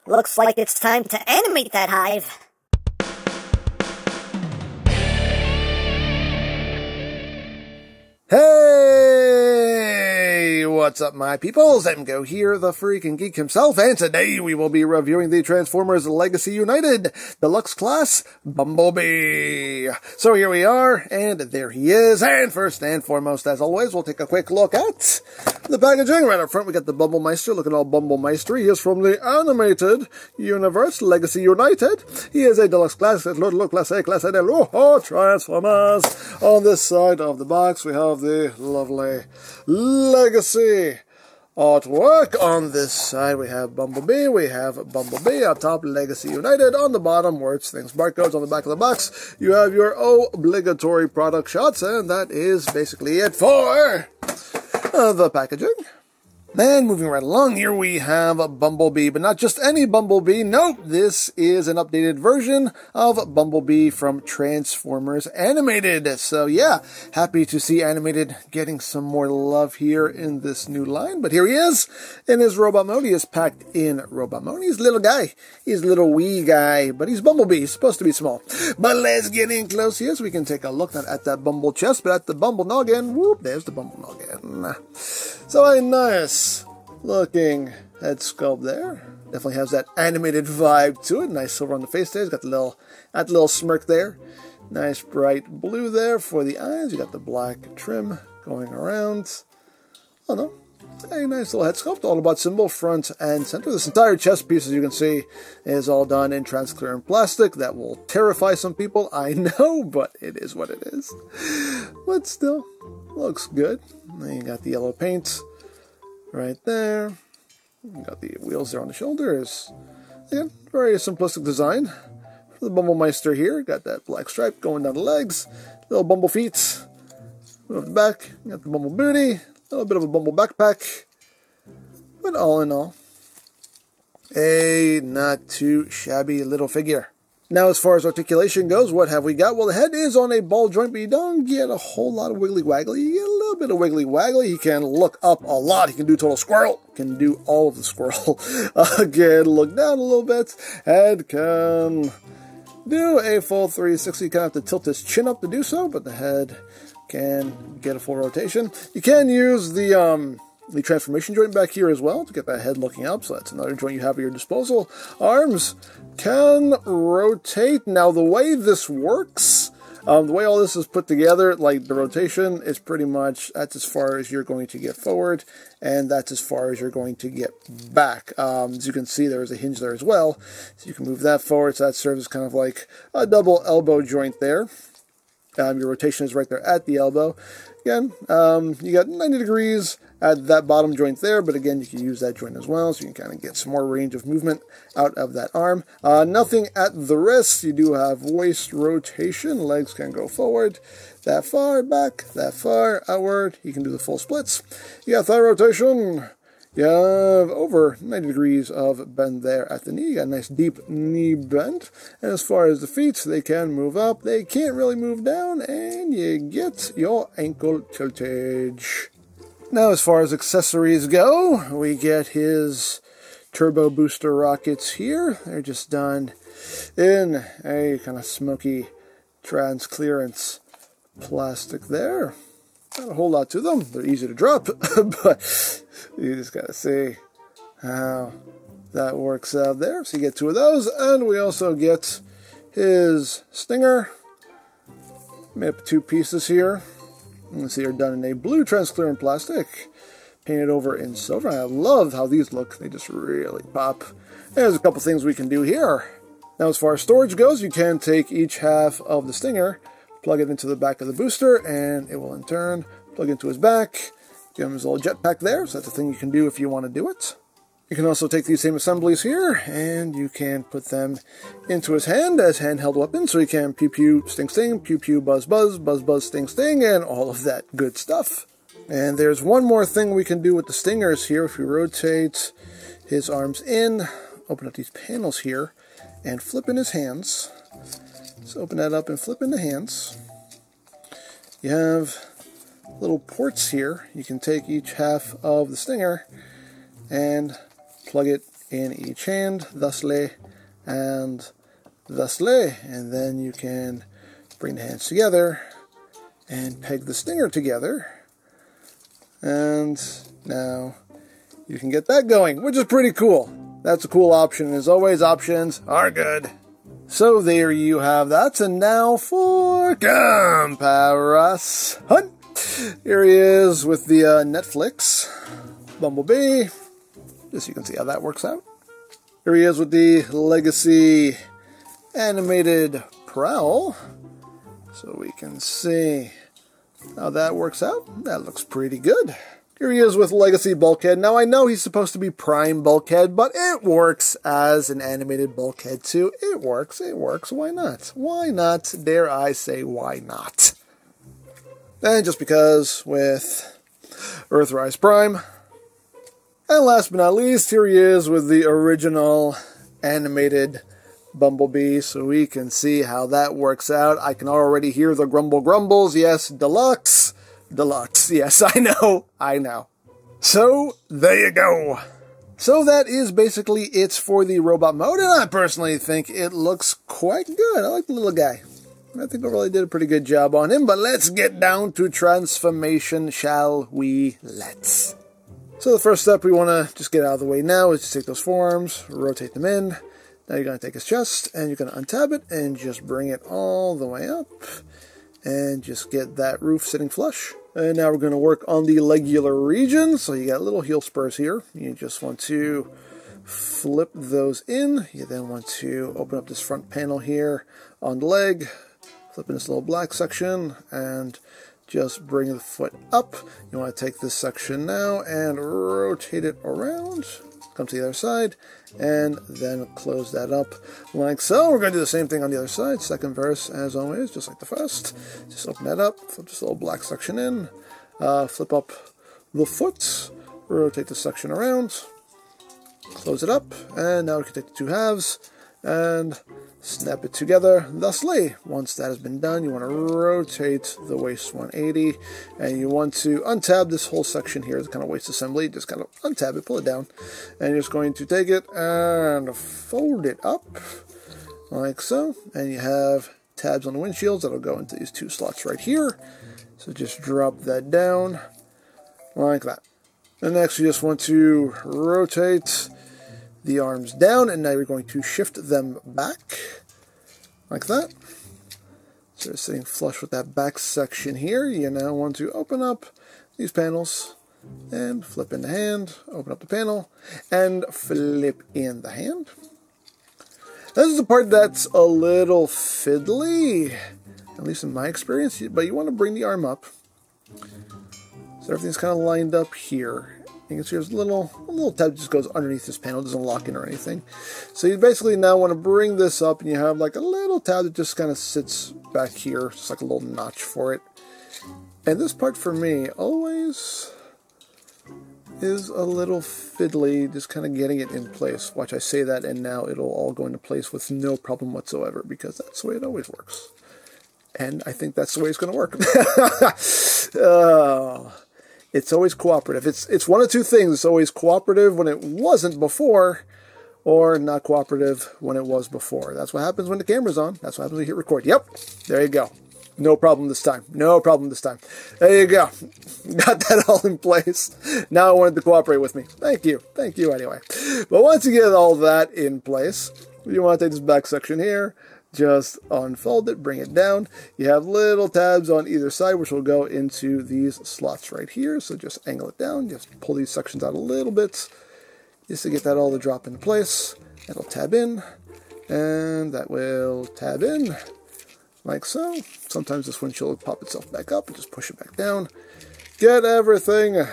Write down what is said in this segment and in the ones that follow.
Looks like it's time to animate that hive. Hey! What's up, my peoples? EmGo here, the freaking geek himself, and today we will be reviewing the Transformers Legacy United Deluxe Class Bumblebee. So here we are, and there he is, and first and foremost, as always, we'll take a quick look at the packaging. Right up front, we got the Bumblemeister, looking all Bumblemeistery. He is from the animated universe, Legacy United. He is a Deluxe Class, Class A, Transformers. On this side of the box, we have the lovely Legacy artwork. On this side, we have Bumblebee. We have Bumblebee on top, Legacy United. On the bottom, words, things, barcodes. On the back of the box, you have your obligatory product shots, and that is basically it for the packaging. And moving right along, here we have a Bumblebee, but not just any Bumblebee. Nope, this is an updated version of Bumblebee from Transformers Animated. So yeah, happy to see Animated getting some more love here in this new line. But here he is in his robot mode. He is packed in robot mode. He's a little guy. He's a little wee guy, but he's Bumblebee. He's supposed to be small. But let's get in close here so we can take a look not at that Bumble chest, but at the Bumble noggin. Whoop, there's the Bumble noggin. So a nice looking head sculpt there. Definitely has that animated vibe to it. Nice silver on the face there. He's got the little smirk there. Nice bright blue there for the eyes. You got the black trim going around. Oh no. A nice little head sculpt, all about symbol, front and center. This entire chest piece, as you can see, is all done in transparent plastic. That will terrify some people, I know, but it is what it is. But still, looks good. Then you got the yellow paint right there. You got the wheels there on the shoulders. Again, very simplistic design. For the Bumblemeister here, got that black stripe going down the legs. Little Bumble feet. Over the back, you got the Bumble booty. A little bit of a Bumble backpack. But all in all, a not too shabby little figure. Now, as far as articulation goes, what have we got? Well, the head is on a ball joint, but you don't get a whole lot of wiggly-waggly. You get a little bit of wiggly-waggly. He can look up a lot. He can do total squirrel. Can do all of the squirrel. Again, look down a little bit. Head can do a full 360. You kind of have to tilt his chin up to do so, but the head can get a full rotation. You can use the transformation joint back here as well to get that head looking up, so that's another joint you have at your disposal. Arms can rotate. Now, the way this works, the way all this is put together, like the rotation is pretty much, that's as far as you're going to get forward, and that's as far as you're going to get back. As you can see, there's a hinge there as well, so you can move that forward, so that serves as kind of like a double elbow joint there. Your rotation is right there at the elbow. Again, you got 90 degrees at that bottom joint there, but again, you can use that joint as well, so you can kind of get some more range of movement out of that arm. Nothing at the wrist. You do have waist rotation. Legs can go forward, that far, back, that far, outward. You can do the full splits. You got thigh rotation. You have over 90 degrees of bend there at the knee. You got a nice deep knee bend. And as far as the feet, they can move up. They can't really move down. And you get your ankle tiltage. Now, as far as accessories go, we get his turbo booster rockets here. They're just done in a kind of smoky transclearance plastic there. Not a whole lot to them. They're easy to drop, but you just gotta see how that works out there. So you get two of those, and we also get his stinger. Made up of two pieces here. You can see they're done in a blue transparent plastic, painted over in silver. I love how these look. They just really pop. There's a couple things we can do here. Now, as far as storage goes, you can take each half of the stinger, plug it into the back of the booster, and it will in turn plug into his back. Give him his little jetpack there, so that's a thing you can do if you want to do it. You can also take these same assemblies here, and you can put them into his hand as handheld weapons, so you can pew pew, sting sting, pew pew, buzz buzz, buzz buzz, sting sting, and all of that good stuff. And there's one more thing we can do with the stingers here. If we rotate his arms in, open up these panels here, and flip in his hands. Let's open that up and flip in the hands. You have little ports here. You can take each half of the stinger and plug it in each hand, thusly, and thusly. And then you can bring the hands together and peg the stinger together. And now you can get that going, which is pretty cool. That's a cool option. As always, options are good. So there you have that. And now for comparison. Here he is with the Netflix Bumblebee. Just so you can see how that works out. Here he is with the Legacy Animated Prowl. So we can see how that works out. That looks pretty good. Here he is with Legacy Bulkhead. Now I know he's supposed to be Prime Bulkhead, but it works as an animated Bulkhead too. It works. Why not? Why not? Dare I say why not? And just because with Earthrise Prime. And last but not least, here he is with the original animated Bumblebee, so we can see how that works out. I can already hear the grumbles. Yes, Deluxe. Yes, I know. So, there you go. So that is basically it for the robot mode, and I personally think it looks quite good. I like the little guy. I think I really did a pretty good job on him, but let's get down to transformation, shall we? Let's. So the first step we want to just get out of the way now is to take those forearms, rotate them in. Now you're going to take his chest, and you're going to untab it, and just bring it all the way up. And just get that roof sitting flush. And now we're going to work on the legular region. So you got little heel spurs here. You just want to flip those in. You then want to open up this front panel here on the leg. Flip in this little black section and just bring the foot up. You want to take this section now and rotate it around. Come to the other side and then close that up like so. We're going to do the same thing on the other side. Second verse as always, just like the first. Just open that up, flip this little black section in, flip up the foot, rotate the section around, close it up, and now we can take the two halves and snap it together thusly. Once that has been done, you want to rotate the waist 180, and you want to untab this whole section here, the kind of waist assembly. Just kind of untab it, pull it down, and you're just going to take it and fold it up like so, and you have tabs on the windshields that'll go into these two slots right here. So just drop that down like that. And next you just want to rotate the arms down, and now you're going to shift them back like that. So it's sitting flush with that back section here. You now want to open up these panels and flip in the hand, open up the panel, and flip in the hand. This is the part that's a little fiddly, at least in my experience, but you want to bring the arm up so everything's kind of lined up here. You can see there's a little tab that just goes underneath this panel. It doesn't lock in or anything. So you basically now want to bring this up, and you have like a little tab that just kind of sits back here. Just like a little notch for it. And this part for me always is a little fiddly, just kind of getting it in place. Watch, I say that, and now it'll all go into place with no problem whatsoever, because that's the way it always works. And I think that's the way it's going to work. It's always cooperative. It's one of two things. It's always cooperative when it wasn't before, or not cooperative when it was before. That's what happens when the camera's on. That's what happens when you hit record. Yep, there you go. No problem this time. No problem this time. There you go. Got that all in place. Now I wanted to cooperate with me. Thank you. Thank you anyway. But once you get all that in place, you want to take this back section here, just unfold it, bring it down. You have little tabs on either side, which will go into these slots right here. So just angle it down. Just pull these sections out a little bit, just to get that all to drop into place. That'll tab in, and that will tab in, like so. Sometimes this windshield will pop itself back up and just push it back down. Get everything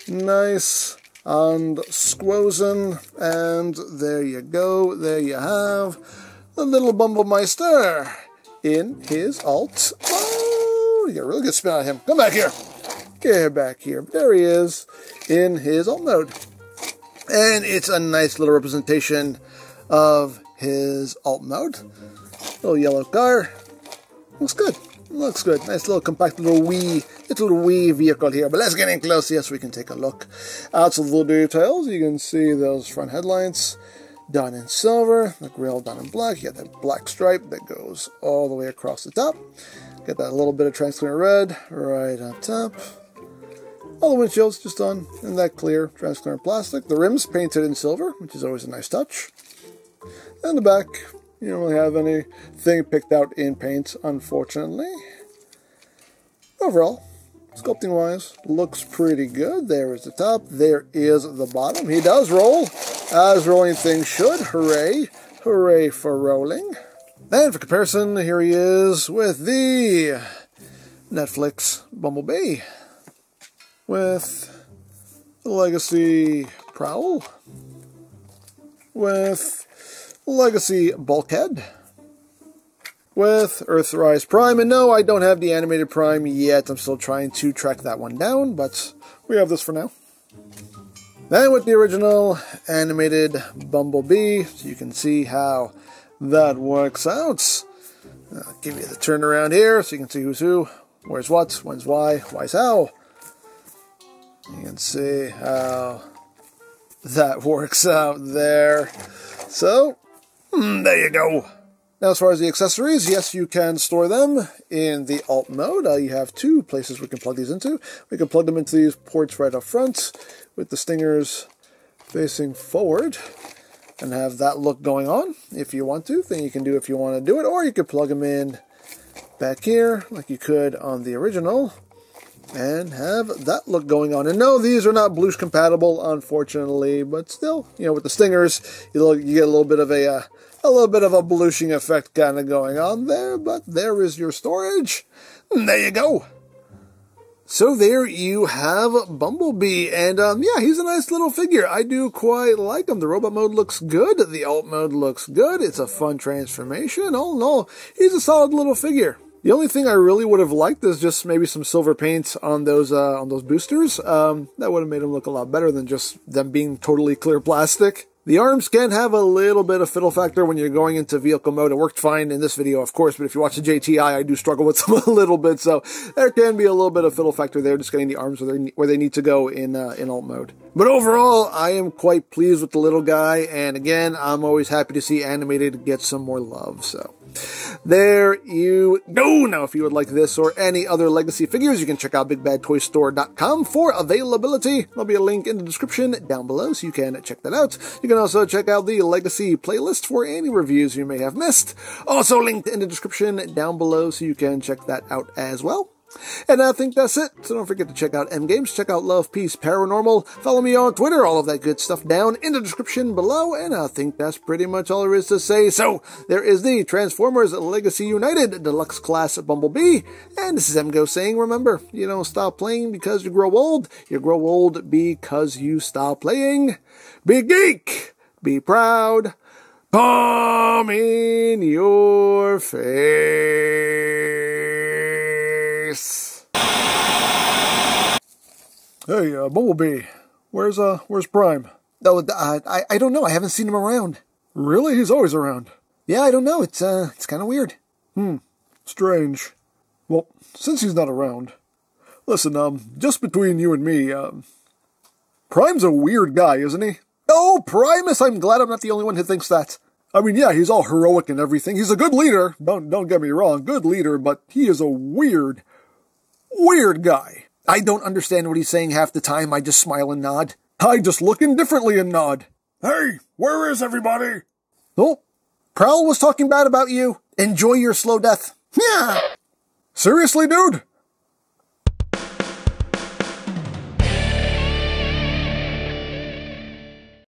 nice and squozen, and there you go. There you have the little Bumblebee in his alt. Oh, you got a really good spin on him. Come back here. Get back here. There he is in his alt mode. And it's a nice little representation of his alt mode. Little yellow car. Looks good. Looks good. Nice little compact little wee vehicle here. But let's get in close, yes, we can take a look. Out of the details, you can see those front headlights done in silver, the grille done in black. You got that black stripe that goes all the way across the top. Got that little bit of transparent red right on top. All the windshields just done in that clear transparent plastic. The rims painted in silver, which is always a nice touch. And the back, you don't really have anything picked out in paint, unfortunately. Overall, sculpting wise, looks pretty good. There is the top, there is the bottom. He does roll, as rolling things should. Hooray, hooray for rolling. And for comparison, here he is with the Netflix Bumblebee, with the Legacy Prowl, with Legacy Bulkhead, with Earthrise Prime. And no, I don't have the animated Prime yet. I'm still trying to track that one down, but we have this for now. Then with the original animated Bumblebee, so you can see how that works out. I'll give you the turnaround here so you can see who's who, where's what, when's why, why's how. You can see how that works out there. So, there you go. Now, as far as the accessories, yes, you can store them in the alt mode. You have two places we can plug these into. We can plug them into these ports right up front with the stingers facing forward and have that look going on if you want to. Then you can do if you want to do it, or you could plug them in back here like you could on the original and have that look going on. And no, these are not Blush compatible, unfortunately, but still, you know, with the stingers, you get a little bit of a blushing effect kind of going on there. But there is your storage. There you go. So there you have Bumblebee, and yeah, he's a nice little figure. I do quite like him. The robot mode looks good. The alt mode looks good. It's a fun transformation. All in all, he's a solid little figure. The only thing I really would have liked is just maybe some silver paint on those boosters. That would have made them look a lot better than just them being totally clear plastic. The arms can have a little bit of fiddle factor when you're going into vehicle mode. It worked fine in this video, of course, but if you watch the JTI, I do struggle with them a little bit, so there can be a little bit of fiddle factor there, just getting the arms where they need to go in alt mode. But overall, I am quite pleased with the little guy, and again, I'm always happy to see animated get some more love, so there you go. Now, if you would like this or any other Legacy figures, you can check out BigBadToyStore.com for availability. There'll be a link in the description down below, so you can check that out. You can also check out the Legacy playlist for any reviews you may have missed. Also linked in the description down below, so you can check that out as well. And I think that's it. So don't forget to check out EmGo's, check out Love, Peace, Paranormal, follow me on Twitter, all of that good stuff down in the description below, and I think that's pretty much all there is to say. So there is the Transformers Legacy United Deluxe Class Bumblebee, and this is EmGo saying, remember, you don't stop playing because you grow old because you stop playing. Be geek, be proud, palm in your face. Hey, Bumblebee, where's Prime? Oh, I don't know. I haven't seen him around. Really? He's always around. Yeah, I don't know. It's kind of weird. Strange. Well, since he's not around, listen, just between you and me, Prime's a weird guy, isn't he? Oh, Primus! I'm glad I'm not the only one who thinks that. I mean, yeah, he's all heroic and everything. He's a good leader. Don't get me wrong, good leader, but he is a weird guy. I don't understand what he's saying half the time. I just smile and nod. I just look indifferently and nod. Hey, where is everybody? Oh, Prowl was talking bad about you. Enjoy your slow death. Yeah. Seriously, dude?